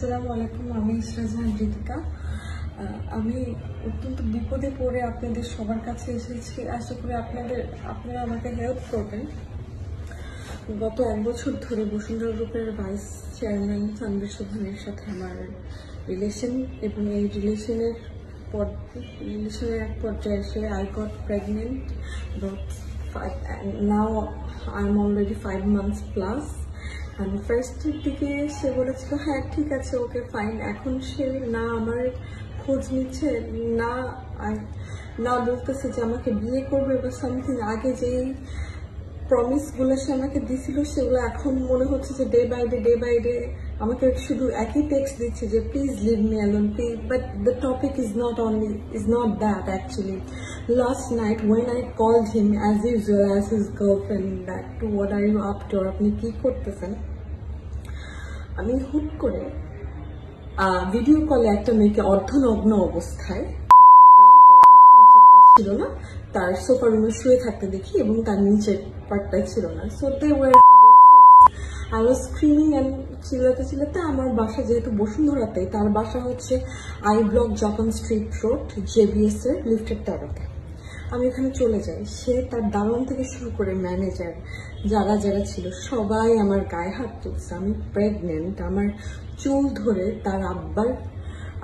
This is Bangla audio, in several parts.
আসসালামু আলাইকুম, আমি ইসরাজাহান ঋতিকা। আমি অত্যন্ত বিপদে পড়ে আপনাদের সবার কাছে এসেছি। আশা করি আপনারা আমাকে হেল্প করবেন। গত 1 বছর ধরে বসুন্ধরা গ্রুপের ভাইস চেয়ারম্যান সানভীর সোভানের সাথে আমার রিলেশন, এবং এই রিলেশনের এক পর্যায়ে এসে I got pregnant, but now I'm already 5 months plus. আমি ফার্স্টের দিকে সে বলেছিল হ্যাঁ ঠিক আছে, ওকে ফাইন। এখন সে না আমার খোঁজ নিচ্ছে, না বলতেছে যে আমাকে বিয়ে করবে বা সামথিং। আগে যেই প্রমিসগুলো সে আমাকে দিছিল সেগুলো এখন মনে হচ্ছে যে ডে বাই ডে আমাকে শুধু একই টেক্সট দিচ্ছে যে please leave me alone please. But the topic is not that actually. Last night when I called him as usual as his girlfriend, that what are you up to, আপনি কি করতেছেন, আমি হুট করে ভিডিও কলে একটা মেয়েকে অর্ধনগ্ন অবস্থায় ছিল না, তার সোফা রুমে শুয়ে থাকতে দেখি, এবং তার নিচের পার্টটাই ছিল না। So they were I was screaming and চিল্লাতে আমার বাসা যেহেতু বসুন্ধরাতে, তার বাসা হচ্ছে I block Japan street road JBS এর লিফটের তলাতে। আমি এখানে চলে যাই। সে তার দারোয়ান থেকে শুরু করে ম্যানেজার যারা ছিল সবাই আমার গায়ে হাত তুলছে। আমি প্রেগনেন্ট। আমার চুল ধরে তার আব্বার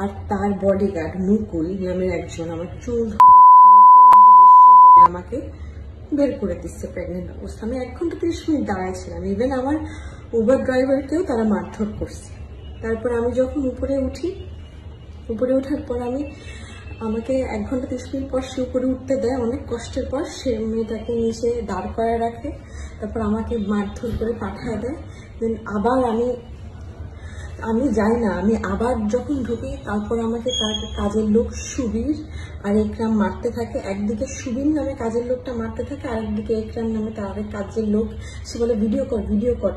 আর তার বডিগার্ড মুকুল নামের একজন আমার চুল ধরে আমাকে বের করে দিচ্ছে প্রেগনেন্ট অবস্থা। আমি 1 ঘন্টা 30 মিনিট দাঁড়াইছিলাম। ইভেন আমার উবার ড্রাইভারকেও তারা মারধর করছে। তারপর আমি যখন উপরে ওঠার পর আমাকে 1 ঘন্টা 30 মিনিট পর সে উপরে উঠতে দেয়। অনেক কষ্টের পর সে মেয়েটাকে নিচে দাঁড় করায় রাখে, তারপর আমাকে মারধর করে পাঠিয়ে দেয়। দেন আবার আমি যাই না, আমি আবার যখন ঢুকি, তারপর আমাকে তার কাজের লোক সুবীর আর একরাম মারতে থাকে। একদিকে সুবীর নামে কাজের লোকটা মারতে থাকে, আর একদিকে একরাম নামে তার আরেক কাজের লোক। সে বলে ভিডিও কর,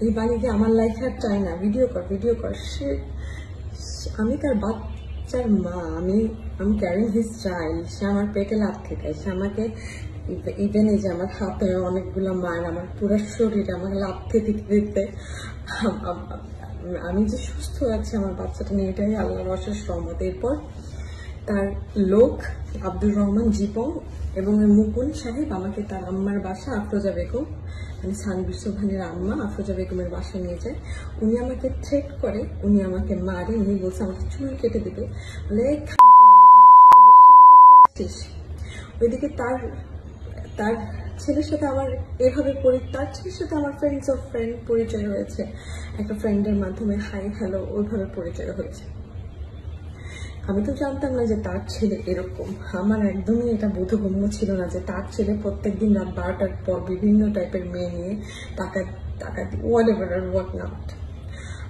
এই বাড়িতে আমার লাইফ আর চাই না, ভিডিও কর। আমি তার বাচ্চার মা, আমি ক্যারিং হিজ চাইল্ড। সে আমার পেটে লাথি দেয়, সে আমাকে ইভেন এই যে আমার হাতে অনেকগুলো মার, আমার পুরো শরীরে আমাকে লাথি দিতে। আমি যে সুস্থ আছি আমার বাচ্চাটা নিয়ে, এটাই আল্লাহর অশেষ রহমত। এরপর তার লোক আব্দুর রহমান জীবন এবং মুকুল সাহেব আমাকে তার আম্মার বাসা আফরোজা বেগম, মানে সানভীর সোভানের আম্মা আফরোজা বেগমের বাসা নিয়ে যায়। উনি আমাকে থ্রেট করে, উনি আমাকে মারে। উনি বলছে আমাকে চুল কেটে দিবে, বলে ওইদিকে তার ছেলের সাথে আমার এভাবে তার ছেলের সাথে আমার ফ্রেন্ড পরিচয় হয়েছে, একটা ফ্রেন্ডের মাধ্যমে হাই হ্যালো ওইভাবে পরিচয় হয়েছে। আমি তো জানতাম না যে তার ছেলে এরকম। আমার একদমই এটা বোধগম্য ছিল না যে তার ছেলে প্রত্যেকদিন রাত 12টার পর বিভিন্ন টাইপের মেয়ে নিয়ে টাকা হোয়াটএভার আর হোয়াট নট।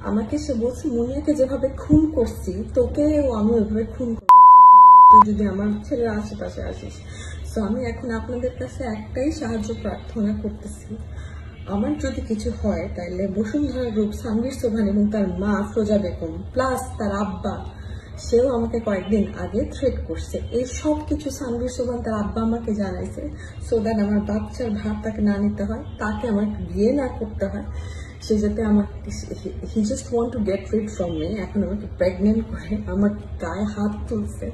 আমাকে সে বলছে মুনিয়াকে যেভাবে খুন করছি তোকেও আমি ওইভাবে খুন করবো, তুই যদি আমার ছেলের আশেপাশে আসিস। তো আমি এখন আপনাদের কাছে একটাই সাহায্য প্রার্থনা করতেছি, আমার যদি কিছু হয় তাহলে বসুন্ধরা গ্রুপ সানভীর সোভান এবং তার মা আফরোজা বেগম প্লাস তার আব্বা, সেও আমাকে কয়েকদিন আগে থ্রেট করছে। এই সব কিছু সানভীর সোভান তার আব্বা আমাকে জানাইছে, সো দ্যাট আমার বাচ্চার ভার তাকে না নিতে হয়, তাকে আমাকে বিয়ে না করতে হয়, সে যাতে he just want to get rid from me. এখন আমাকে প্রেগনেন্ট করে আমার গায়ে হাত তুলছে।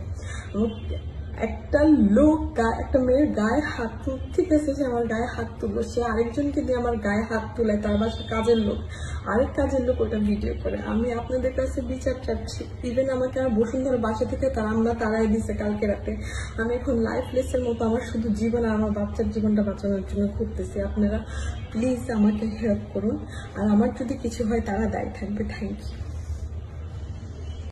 একটা মেয়ের গায়ে হাত ঠিক আছে, সে আমার গায়ে হাত তুললো, সে আরেকজনকে দিয়ে আমার গায়ে হাত তুলে, তার বাসার আরেক কাজের লোক ওটা ভিডিও করে। আমি আপনাদের কাছে বিচার চাচ্ছি। ইভেন আমাকে আমার বসুন্ধরা বাসা থেকে তার আম্মা তারাই দিছে কালকে রাতে। আমি এখন লাইফলেসের মতো আমার শুধু জীবন আর আমার বাচ্চার জীবনটা বাঁচানোর জন্য ঘুরতেছি। আপনারা প্লিজ আমাকে হেল্প করুন, আর আমার যদি কিছু হয় তারা দায়ী থাকবে। Thank you.